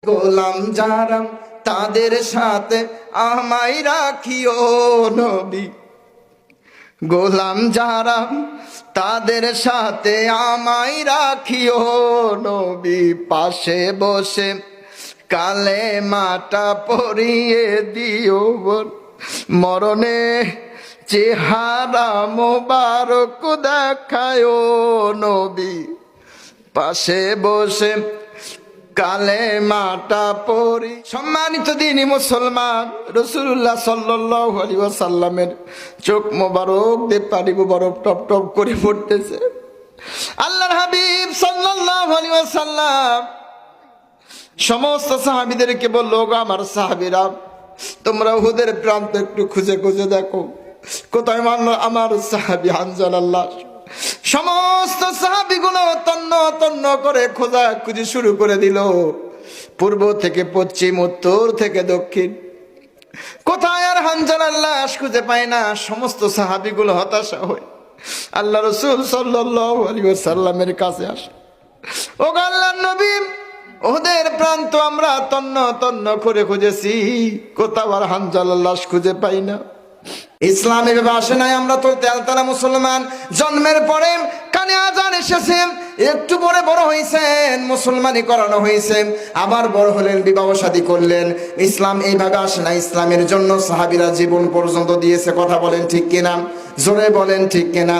গোলাম যারা তাদের সাথে আমায় রাখিও নবী, গোলাম যারা তাদের সাথে আমায় রাখিও নবী, পাশে বসে কালে মাটা পরিয়ে দিও মরণে চেহারা মোবারক দেখায় নবী, পাশে বসে কালে মাটা পড়ি। সম্মানিত দিনী মুসলমান, রাসূলুল্লাহ সাল্লাল্লাহু আলাইহি ওয়াসাল্লামের চোখ মোবারক দিয়ে পানি মোবারক টপ টপ করে পড়তেছে। আল্লাহর হাবিব সাল্লাল্লাহু আলাইহি ওয়াসাল্লাম সমস্ত সাহাবীদেরকে বলল, গো আমার সাহাবীরা, তোমরা উহুদের প্রান্ত একটু খুঁজে খুঁজে দেখো কোথায় মানলো আমার সাহাবী হানজালাল্লাহ। সমস্ত সাহাবীগুলো তন্ন তন্ন করে খোঁজাখুঁজি শুরু করে দিল, পূর্ব থেকে পশ্চিম, উত্তর থেকে দক্ষিণ, কোথায় আর হানজালার লাশ খুঁজে পায় না। সমস্ত সাহাবীগুলো হতাশা হয়ে আল্লাহ রাসূল সাল্লাল্লাহু আলাইহি ওয়াসাল্লামের কাছে আসে। ও আল্লাহর নবী, ওদের প্রান্ত আমরা তন্ন তন্ন করে খুঁজেছি, কোথাও আর হানজালার লাশ খুঁজে পাই না। ইসলামে ভেবে আসে নাই আমরা তো তেলতালা মুসলমান, জন্মের পরে কানে আজান এসেছে, একটু পরে বড় হয়েছেন, মুসলমানি করানো হয়েছে, আবার বড় হলেন, বিবাহ শাদী করলেন। ইসলাম এইভাবে আসে না। ইসলামের জন্য সাহাবীরা জীবন পর্যন্ত দিয়েছে। কথা বলেন ঠিক কিনা? জোরে বলেন ঠিক কিনা?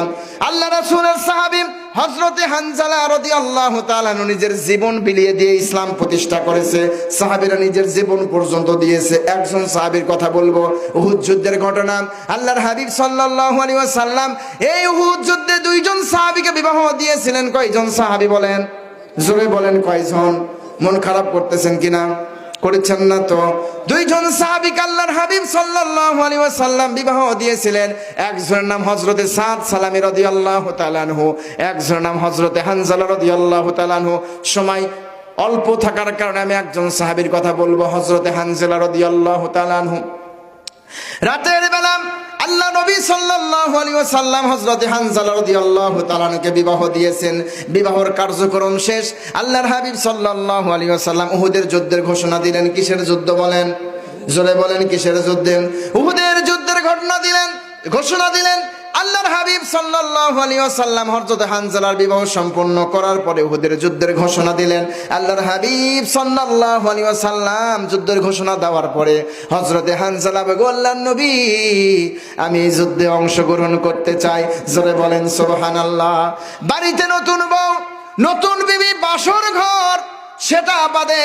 আল্লাহ রাসূলের সাহাবী হযরতে হানজালা রাদিয়াল্লাহু তাআলা নিজের জীবন বিলিয়ে দিয়ে ইসলাম প্রতিষ্ঠা করেছে। সাহাবীরা নিজের জীবন পর্যন্ত দিয়েছে। একজন সাহাবীর কথা বলবো, উহুদ যুদ্ধের ঘটনা। আল্লাহর হাবিব সাল্লাল্লাহু আলাইহি ওয়াসাল্লাম এই উহুদ যুদ্ধে দুইজন সাহাবীকে বিবাহ দিয়েছিলেন। কয়জন সাহাবী বলেন? জোরে বলেন কয়জন? মন খারাপ করতেছেন কিনা? করেছেন না তো? দুইজন সাহাবীকে আল্লাহর হাবিব সাল্লাল্লাহু আলাইহি ওয়াসাল্লাম বিবাহ দিয়েছিলেন। একজনের নাম হযরতে সাদ সালামী রাদিয়াল্লাহু তাআলা আনহু, একজনের নাম হযরতে হানজালা রাদিয়াল্লাহু তাআলা আনহু। সময় অল্প থাকার কারণে আমি একজন সাহাবীর কথা বলবো, হযরতে হানজালা রাদিয়াল্লাহু তাআলা আনহু। রাতের বেলা আল্লাহ নবী সাল্লাল্লাহু আলাইহি ওয়াসাল্লাম হযরতে হানজালা রাদিয়াল্লাহু তাআলা আনহুকে বিবাহ দিয়েছেন। বিবাহর কার্যক্রম শেষ। আল্লাহর হাবিব সাল্লাল্লাহু আলাইহি ওয়াসাল্লাম উহুদের যুদ্ধের ঘোষণা দিলেন। কিসের যুদ্ধ বলেন? জোরে বলেন কিসের যুদ্ধ? উহুদের যুদ্ধের ঘোষণা দিলেন। আল্লাহর হাবিব সাল্লাল্লাহু আলাইহি ওয়াসাল্লাম হযরত হানজালার বিবাহ সম্পন্ন করার পরে উহুদের যুদ্ধের ঘোষণা দিলেন। আল্লাহর হাবিব সাল্লাল্লাহু আলাইহি ওয়াসাল্লাম যুদ্ধের ঘোষণা দেওয়ার পরে হযরতে হানজালা বলে, আল্লাহর নবী, আমি এই যুদ্ধে অংশগ্রহণ করতে চাই। জোরে বলেন সুবহানাল্লাহ। বাড়িতে নতুন বউ, নতুন বিবি, বাসর ঘর, সেটা বাদে